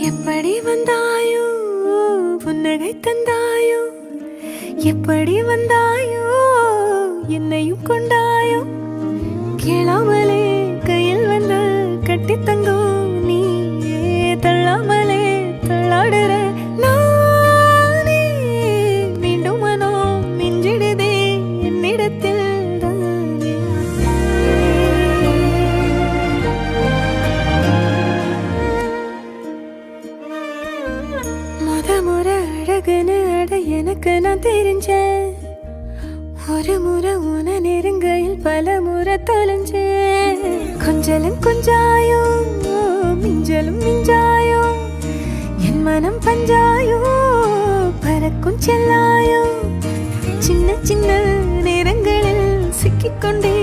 எப்படி வந்தாயோ புன்னகை தந்தாயோ எப்படி வந்தாயோ என்னையும் கொண்டாயோ கேளாமலே கையில் வந்து கட்டி தங்கும் நீ தள்ளாமலே தள்ளாடுற நானே மீண்டும் மனோ மிஞ்சிடுதே என்னிடத்தில் முறை அழகுன்னு அட எனக்கு நான் தெரிஞ்சேன் ஒரு முறை உன நெருங்கையில் பல முறை தொலைஞ்சேன் கொஞ்சலும் கொஞ்சாயோ மிஞ்சலும் மிஞ்சாயோ என் மனம் பஞ்சாயோ பறக்கும் செல்லாயோ சின்ன சின்ன நேரங்களில் சிக்கிக்கொண்டே